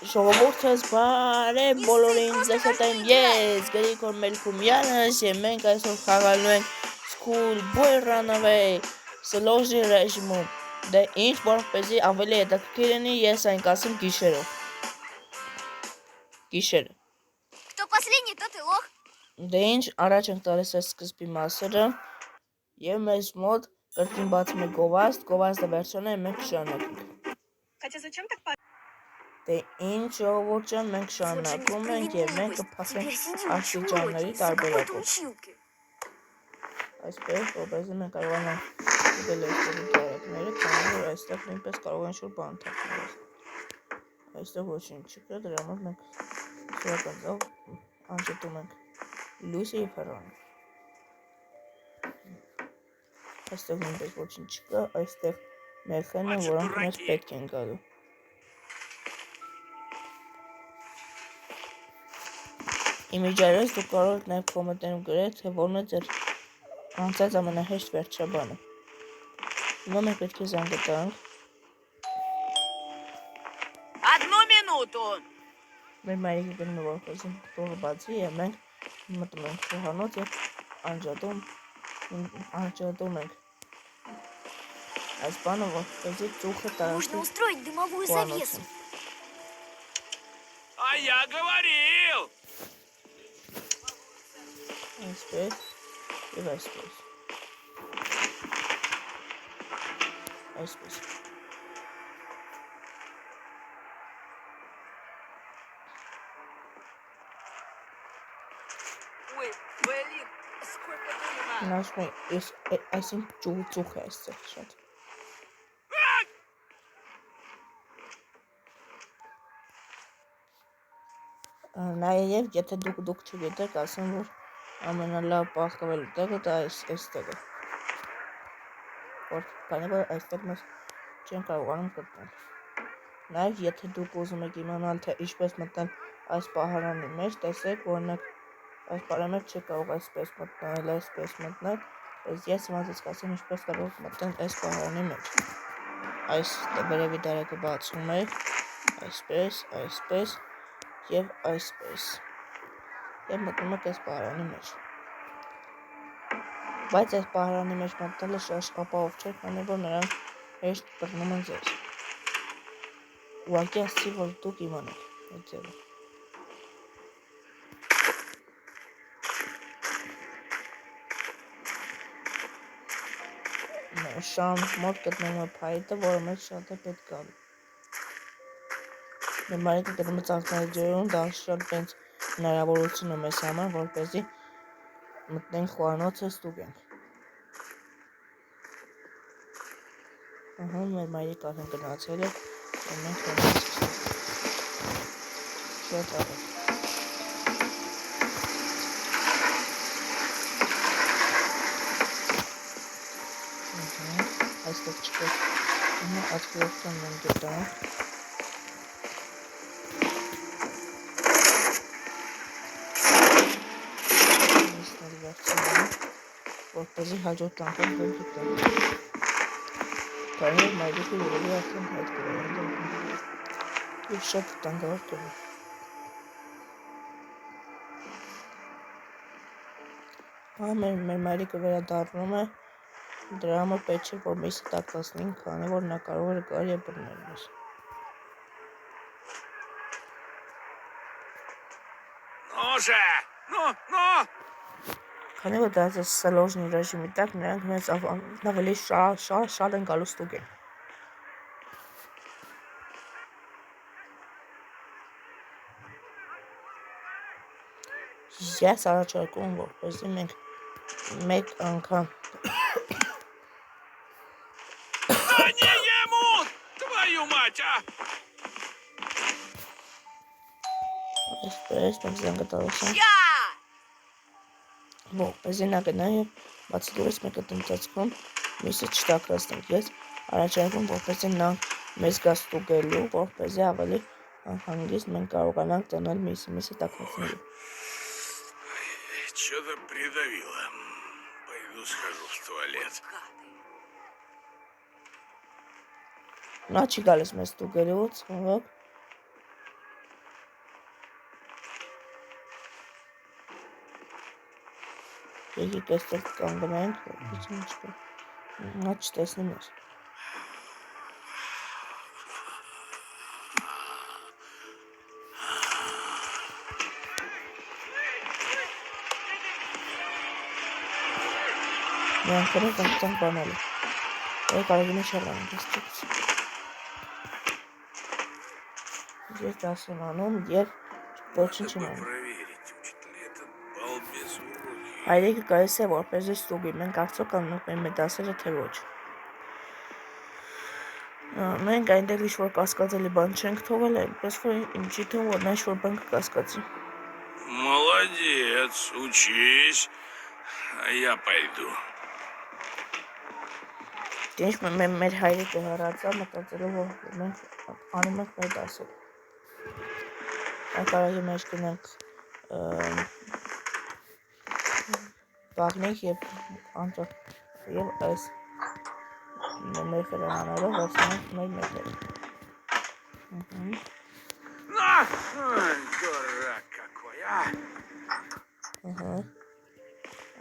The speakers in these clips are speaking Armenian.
Ժողովուրդս բարև բոլորին, ձեզ հետ եմ ես, Գրիգոր Մելքումյանս, և մենք այսօր խաղալու ենք School Boy Runaway սլոժի ռեժիմում, դե ինչ որպեսզի ավելի հետաքրքիր լինի, ես այն կասեմ գիշերով, գիշերը, դե ինչ առաջ ենք տալիս այս սկզբի մասերը, և մեզ մոտ կրկին բացում է գովազդը վերջանում է, մենք շարունակենք, դե ինչ ժողովուրդ ջան, մենք շարունակում ենք և մենք կփոխենք աստիճանների տարբերակով, այսպես, որպեսզի մենք կարողանանք ստուգել այստեղի դարակները, քանի որ այստեղ նույնպես կարող են շուտ բան թաքնվել, այստեղ ոչինչ չկա, դրա համար մենք սովորական ձև անջատում ենք լույսը և հեռանում, այստեղ նույնպես ոչինչ չկա, այստեղ մեղրերն են, որոնք մեզ պետք են գալու, իմիջիայլոց դուք կարող եք նաև կոմենտներում գրել, թե որն է ձեր անցած ամենահեշտ վերջաբանը, հիմա մենք պետք է զանգը տանք, մեր մայրիկը գնում է որպեսզի տողը բացի և մենք մտնում ենք խոհանոց և անջատում ենք այս բանը, որպեսզի ծուխը տարածվի խոհանոցում, այսպես և այսպես, այսպես, նաշում է, այսին ծուխ է այստեղ շատ, նաև եթե դուք չգիտեք, ասեմ, որ ամենալավ պահկավելու տեղը դա այս տեղը, քանի որ այստեղ mēs չենք կարողանում գտնել, նաև եթե դուք ուզում եք իմանալ, թե ինչպես մտնել այս պահարանի մեջ, տեսեք, օրինակ այս պահարանի մեջ չեք կարող այսպես մտնել, ես հիմա ձեզ կասեմ ինչպես կարող եք մտնել այս պահարանի մեջ, այս վերևի դարակը բացում եք, այսպես և այսպես, և մտնում եք այս պահարանի մեջ, բայց այս պահարանի մեջ մտնելը շատ ապահով չէ, քանի որ նրանք հեշտ բռնում են ձեզ, ուղղակի ասեցի, որ դուք իմանաք այդ ձևը, շան մոտ գտնվում է փայտը, որը մեզ շատ է պետք գալու, մեր մայրիկը գնում է ծաղկների ջրերում, դա շատ բենց հնարավորություն է մեզ համար, որպեսզի մտնենք խոհանոցը ստուգենք, մեր մայրիկը արդեն գնացել է, և մենք նորից շատ արագ, այստեղ չկա, աչքերովքան մենք գտանք, որպեսզի հաջորդ անգամ դուք գտանք, քանի որ մայրիկը երևի արդեն հայտ կրել և շատ վտանգավոր կլինի, մեր մայրիկը վերադառնում է, դրա համար պետք չէ, որ միսը տակ հասնենք, քանի որ նա կարող է գալ և բռնել մեզ, քանի որ դա սլոժի ռեժիմի տակ, նրանք մեզ ավելի շատ են գալու ստուգել, ես առաջարկում եմ, որպեսզի մենք մեկ անգամ այսպես մենք զանգը տալիս ենք, որպեսզի նա գնա և բացի դուրս մենք այդ ընթացքում միսը չտաքրացնենք, ես առաջարկում որպեսզի նա մեզ գա ստուգելու, որպեսզի ավելի հանգիստ մենք կարողանանք տանել միսը տաքացնելու, Что-то придавило. Пойду схожу в туалет. Նա չի գալիս մեզ ստուգելու, ցավոք, Եկեք այստեղ կանգնենք, որպեսզի ինչքան նա չտեսնի մեզ։ Նրանք կրեք անցանք բանալը։ Կարելի է շարժանք այստեղից։ Ես դաս եմ անում և ոչինչ չեմ անում։ Հայրիկը գալիս է որպեսզի ստուգի, մենք արդյոք անում ենք մեր դասերը թե ոչ։ Մենք այնտեղ ինչ-որ կասկածելի բան չենք թողել, այնպես որ ինչի թվում որ նա ինչ-որ բան կկասկածի։ Молодец, учись, а я пойду. Ինչ մեր հայրիկը հեռացա մտածելով որ մենք անում ենք մեր դասերը։ Կարելի մեջ գնանք բաղնենք և անտեղ և այս մեր ֆերանանալով վերցնենք մեր մեթերը։ Дурак какой, а!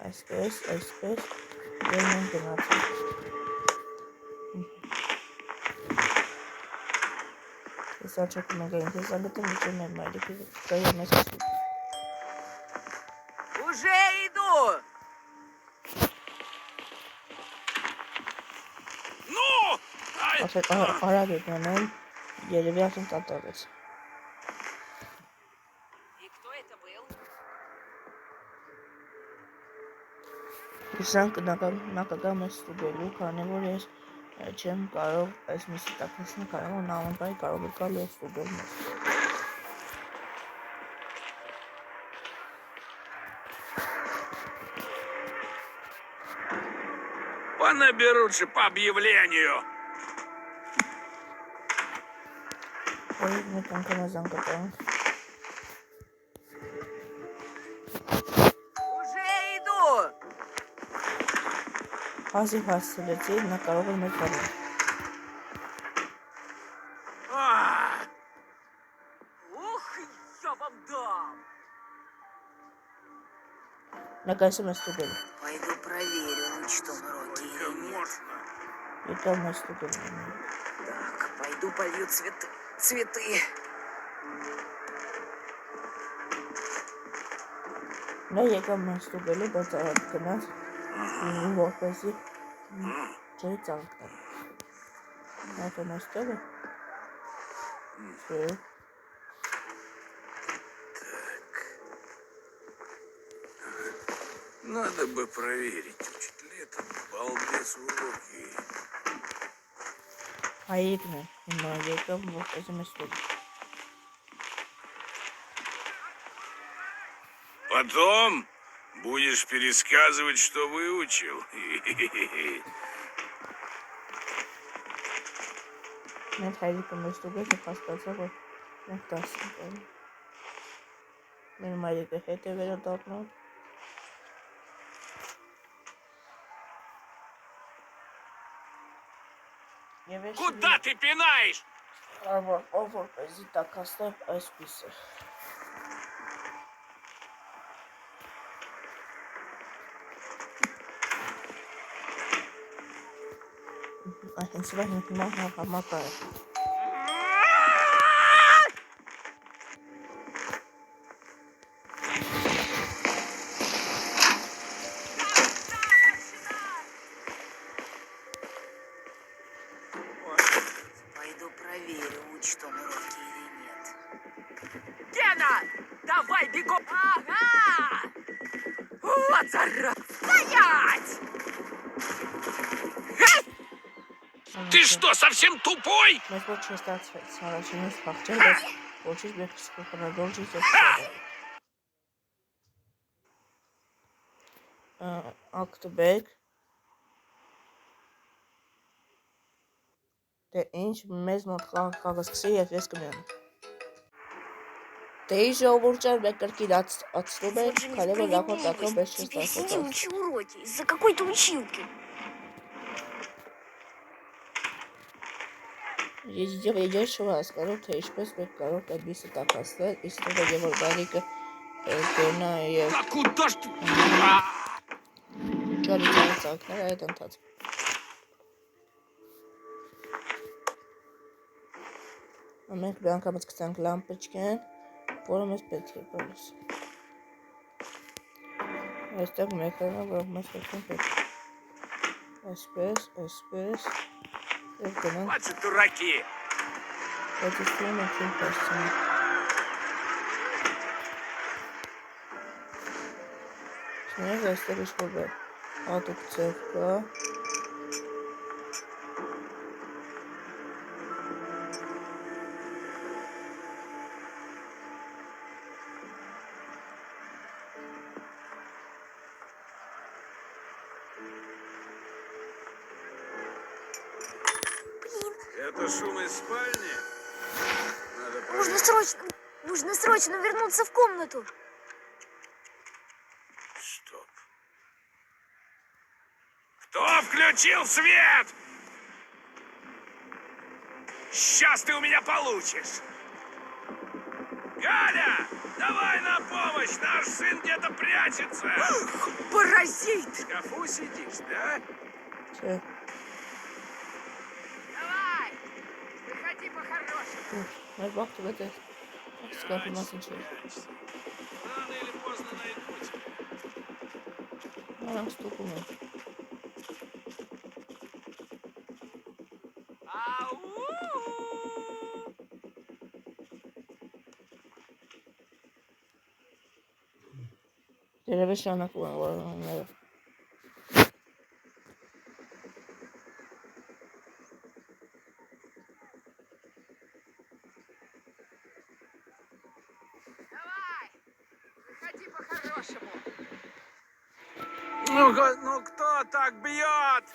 Այսպես, և մենք գնացինք։ Ես աչոքում ենք այն քեզ անգտում, միջև մեր մայրիկը կա և մեզ կսուկ։ Уже иду! Ну! Արագ եք նանում, երևի արդեն կատաղեց։ И кто это был? Իսրանք նակագամ ես ստուգելու, քանի որ ես չեմ կարող այս միսի տակնեցնել, քանի որ նա ամենպայ կարող է գալ և ստուգել մեզ։ Понаберут же по объявлению. Օրիք մեկ անգամ ազան կտանք։ Уже иду! Հազիվ հասցրեցի, նա կարող էր մեր կարել։ Ух, я вам дам! Նա կայսում է ստուգել։ Пойду проверю, учтом уроки или Как нет. можно? Եկավ մեզ ստուգել։ Так, пойду полью цветы. Նա եկավ մեզ ստուգելու, բայց արագ գնաց, որպեսզի ջրի ծաղիկ տան։ Նայտում այստեղ է։ Չէ։ Надо бы проверить, учит ли этот балбес уроки. Հայիկն է, հիմա եկավ, որպեսզի մեզ ստուգի։ Потом будешь пересказывать, что выучил. Մենք հայիկը մեզ ստուգեց և հասկացա, որ մենք դաս ենք անում։ Մեր մայրիկը հետ է վերադառնում։ Куда ты пинаешь? Որպեսզի տաքացնեմ այսպիսը։ Հենց վա հիմա համակա է։ Пойду проверю, учтом уроки или нет. Гена! Давай бегом! Ага! Вот зараза! Стоять! Ты что, совсем тупой? Մեզ ոչ չստացվեց առաջինից փախչել, բայց ոչինչ մեկ продолжить обсуждать. Ակտբեկ Դե ինչ մեզ մոտ խաղը սկսի և ես կմիանամ։ Դե ի ժողովուրդ ջան, մեկ կրկին ացնում ենք, քանի որ նախորդ անգամ մեզ Теперь сиди, չստացվեց։ учи уроки из-за какой-то училки. Ես չեմ հասկանում, թե ինչպես մենք կարող ենք այդպիսի տաքացնել, իսկ թվում է, որ Բարիկը գնա և А куда ж ты? Ջարի ծաղիկները այդ ընթացքում։ Մենք բանկամից գցանք լամպոչկան, որը մեզ պետք է գալիս։ Այստեղ մեկը, որ մեզ պետք է։ Այսպես, եւ գնանք։ Хватит дураки! Բայց ստում ենք ինչ հասցնենք։ Շնորհ այստեղ ինչ-որ հատուկ ձև կա։ Это шум из спальни? Надо Нужно срочно вернуться в комнату. Стоп. Кто включил свет? Сейчас ты у меня получишь. Галя, давай на помощь, наш сын где-то прячется. Паразит! В шкафу сидишь, да? Չէ, Давай! Выходи по-хорошему. մեր բախտը պետք է սկաֆի մասին չէ։ Прячься. Рано или поздно найду тебя. Նրանք ստուգում են։ Ау! Երևի շանակում են որոնները։ Давай! Выходи по-хорошему. Ну кто так бьет?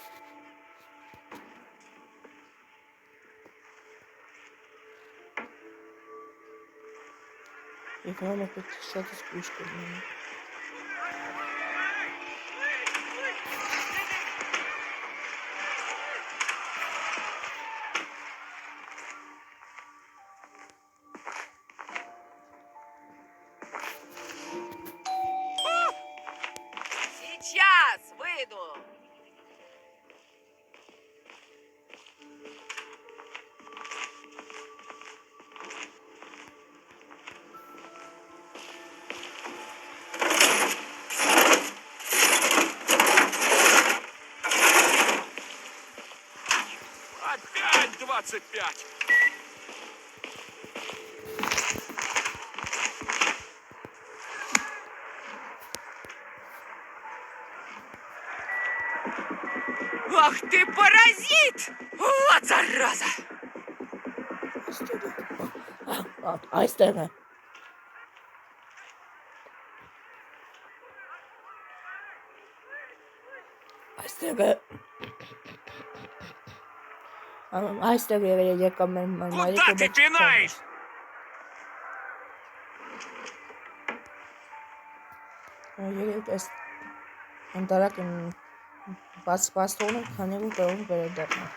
Եվ նա պետք է շատ զգույշ կլինի։ Сейчас выйду. Опять 25. Ах ты паразит! Вот зараза! Այստեղ է։ Այստեղ է։ Այստեղ եկա մեր Куда ты пинаешь? Երեք այս ընտարակ բաց թողնենք, քանի որ կարող ենք վերադառնալ։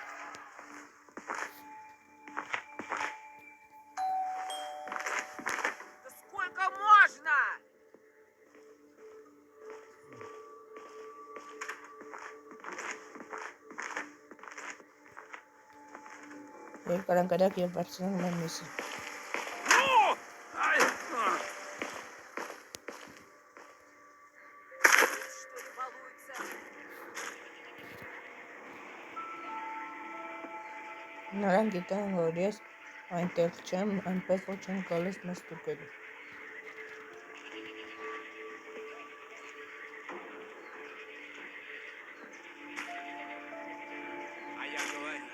Да сколько можно? Երկարանկարակ եւ բարձրանում մեր միսը։ Ну! Ай! Что ли балуется? Նրանք գիտեն, որ ես այնտեղ չեմ, այնպես որ չեմ գալիս մեզ ստուգելու։ А я говорю.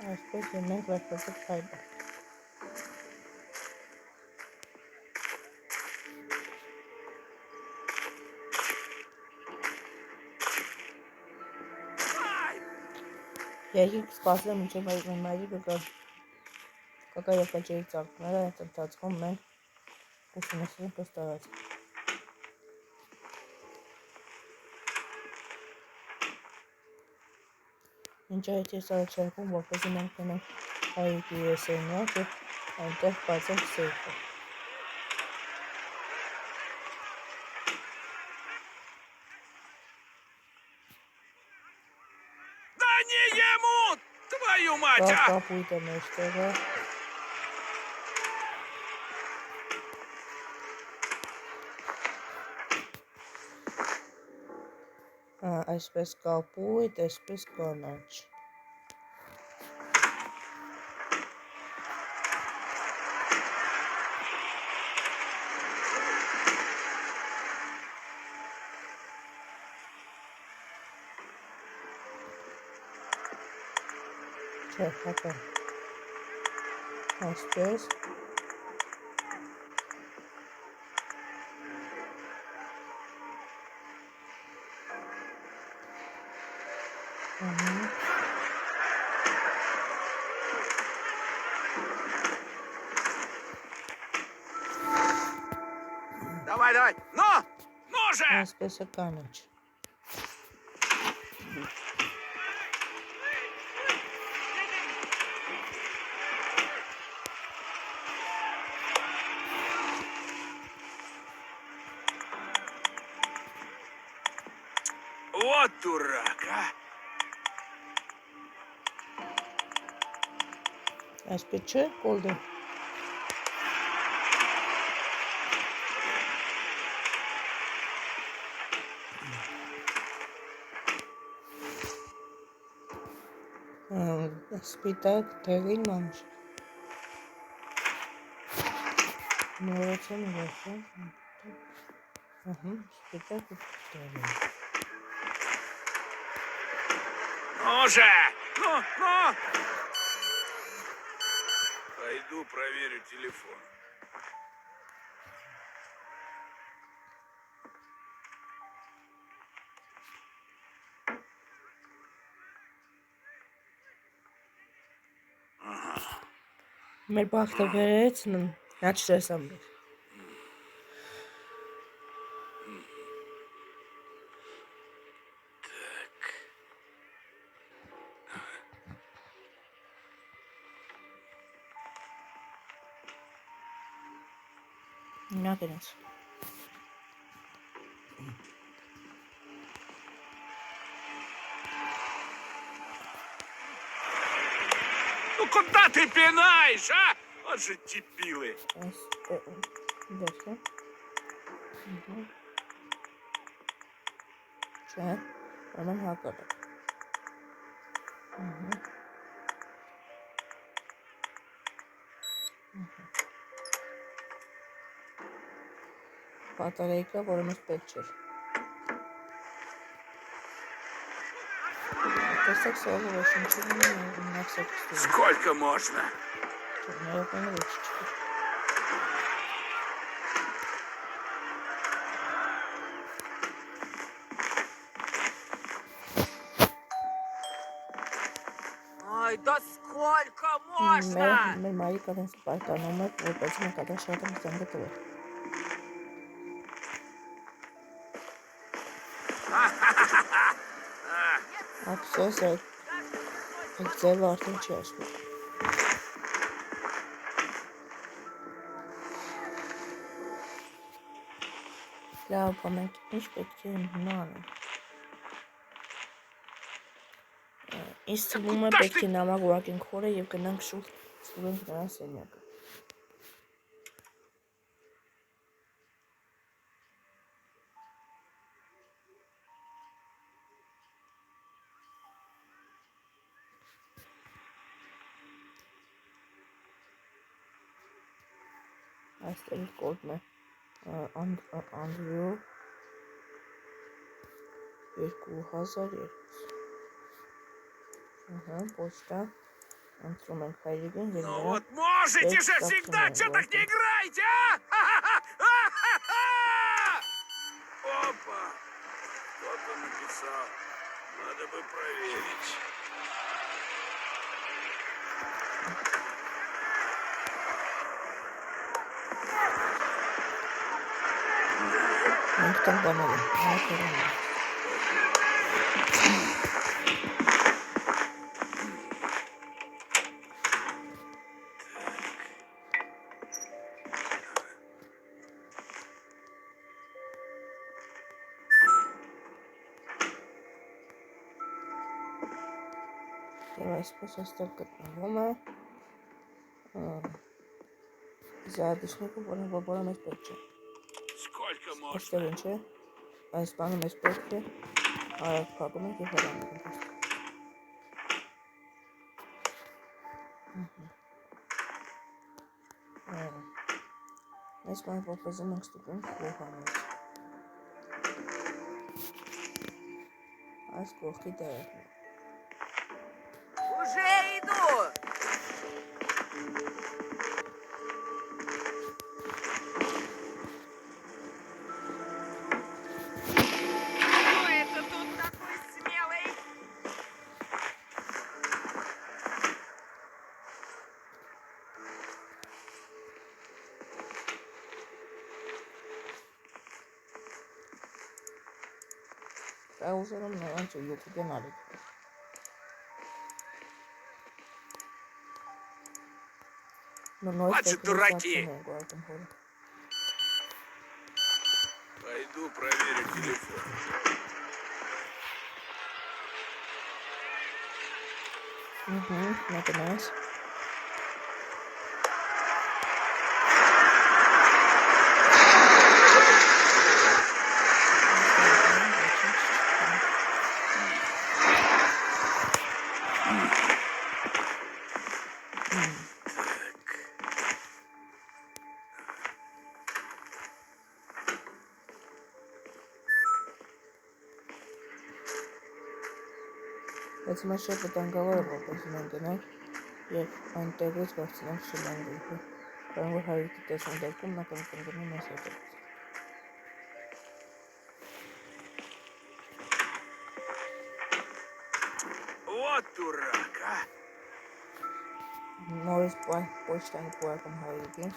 Այսպես եւ մենք վերջացեք հայբը։ Եկեք սպասեմ, մինչև մեր մայրիկը կակա եւ կաճերի ծաղիկները այդ ընթացքում մենք ուսումնասիրենք այս տարածքը։ Ինչ այդ ես առաջարկում, որպեսզի մենք գնանք հայրիկի սենյակ և այնտեղ բացենք սեյֆը։ Да не ему! Твою мать, Կա а! կապույտը մեջտեղը։ Այսպես կապույտ, այսպես կանաչ։ Չէ, հակա։ Այսպես։ Давай, давай! Ну же! Այսպես է կանաչ։ Вот дурак, а! Այսպես չէ, կոլդը։ Սպիտակ տեղին մանուշ։ Նորացան ուղղակի։ Սպիտակ տեղին։ Ну же! Ну! Пойду проверю телефон. Մեր բախտը վերեց, նա չրեսան մեր։ Նա գնաց։ Ну куда ты пинаешь, а? Вот же дебилы. Դեպքը։ Չէ, ամեն հակառակ։ Բատարեյկա, որը մեզ պետք չէր։ Տեսեք սովը ոչնչի ուննացեք ստուր։ Сколько можно? Ներողները ոչ չկա։ Ой, да сколько можно? Մեր մայրիկան ինձ պարտանում է, որպես մենք ադա շատ ենք զանգը տվել։ Ափսոս այդ ձևը արդեն չի ասում։ Լավ, մենք ինչ պետք է անենք։ Ինձ թվում է պետք է նամակ ուղարկենք խորը և գնանք շուտ ստուգենք նրա սենյակը։ Այստեղ կոդն է Անդրյու 2002։ Почта։ Ընտրում ենք հայրիկին և Ну նրա вот можете же всегда, что так не играете, а? Опа! Кто-то написал. Надо бы проверить. Մենք տան բանել ենք։ Եվ այսպես այստեղ գտնվում է զարդիշնիկը, որը մեզ պետք չէ։ Сколько можно? Այստեղ ինչ է, այս բանը մեզ պետք է, արագ փակում ենք և հեռանում ենք այստեղ։ Այս բանը որպեսզի մենք ստուգենք խոհանոց։ Այս կողքի դերակն է։ Уже иду! Кто это тут такой смелый? Դա ուզել եմ նրանց YouTube-ին արել։ Хватит, дураки! Пойду проверю телефон. Наконец. Բայց մեր շատ վտանգավոր է, որպեսզի մենք գնանք և այնտեղից վերցնենք շլանգը, քանի որ Հարիկի տեսան դեպքում նա կընկնի մեզ հետո։ Вот дурак, а! Նորից պոչտանի պոյակում Հարիկին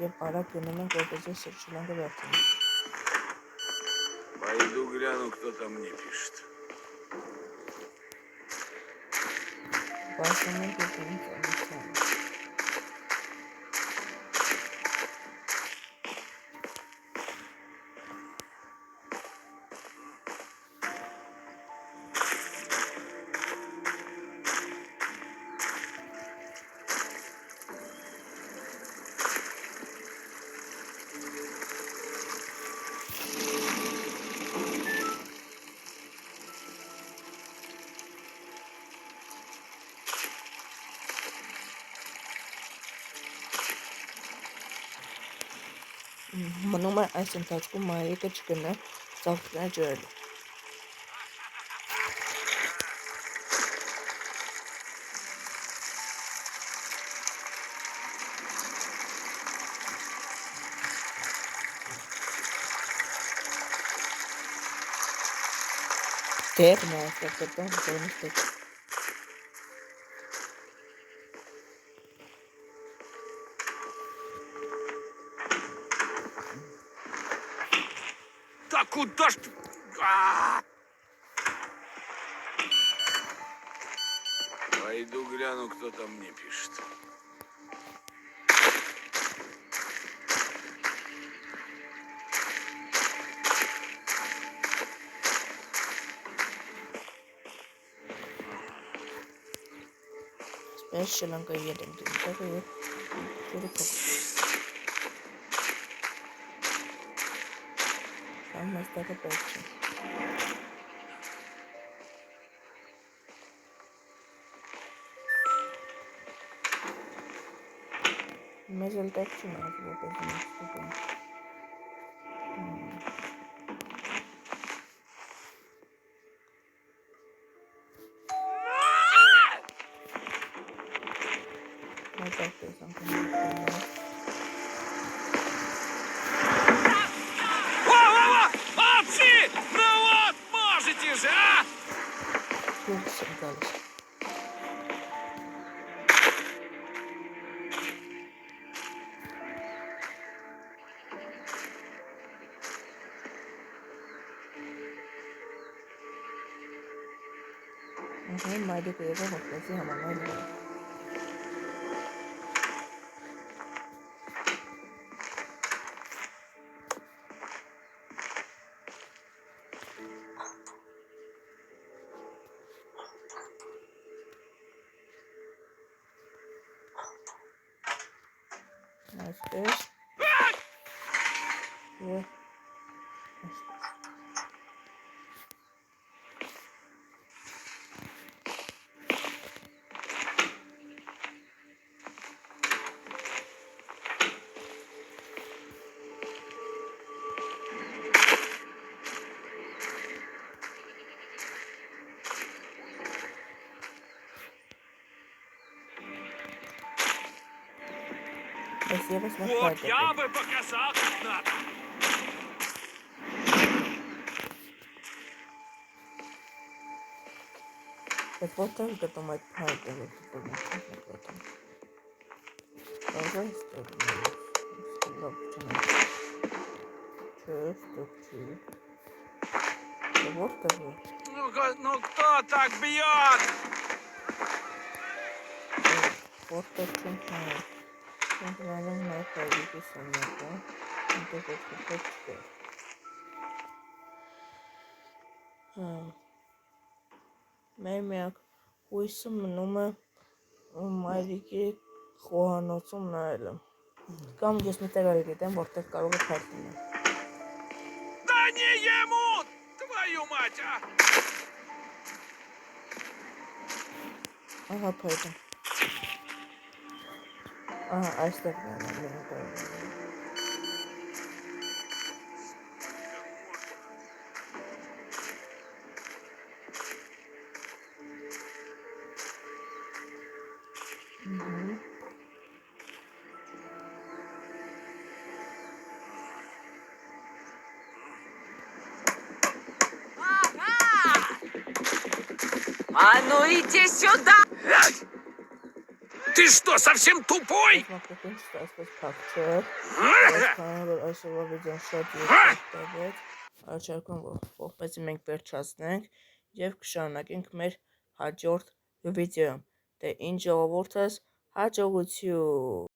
և արագ գնում ենք, որպեսզի շլանգը վերցնենք։ Пойду гляну, кто там мне пишет. Բացում ենք և գնում ծանոթան։ Մնում է այս ընթացքում Մարիկը չգնա ծաղիկներ ջրելու։ Տեղն է այստեղ գտան, որ մեզ պետք է։ Да куда ж ты? Пойду гляну, кто там мне пишет. Այս շլանգը ետենք դիմտեղը և ջուրը փոքր։ Կամ մեզ տեղը պետք չէ։ Մեզ էլ տեղ չի նայած, որպեսզի մենք ստուգենք։ Այդտեղ տեսանք ունենք։ Во-во-во! Молодцы! Ну вот, можете же, а! Դուրս եմ գալիս։ Մարիկը եղավ որպեսզի համաներ լինի։ Այսպես։ Եվ Այս ևս մեկ Вот փայտ է։ я бы показал, как надо. Բայց որտեղ գտնում այդ փայտը, որ դուք նկատում։ Բայց լավ չնա։ Չէ, ստոպ չի։ Որտեղ է։ Ну кто так бьет? Որտեղ չեմ հայ։ Չենք նայում նաև հայրիկի սենյակը, այնտեղ ոչ ոք չկա։ Մեր միակ հույսը մնում է մայրիկի խոհանոցում նայելը։ Կամ ես մի տեղ գիտեմ, որտեղ կարող է փայտ լինել։ Да не ему! Твою мать, а! Ահա փայտը։ Ահա այստեղ է։ А ну иди сюда! Ты что, совсем тупой? Մակրոկին չստա այսպես փակ չէ։ Այսքան որ այսօրվա վիդեոն շատ երկար տևեց, առաջարկում որ ողբացի մենք վերջացնենք եւ կշարունակենք մեր հաջորդ վիդեոյում։ Դե ինչ ժողովուրդս հաջողություն։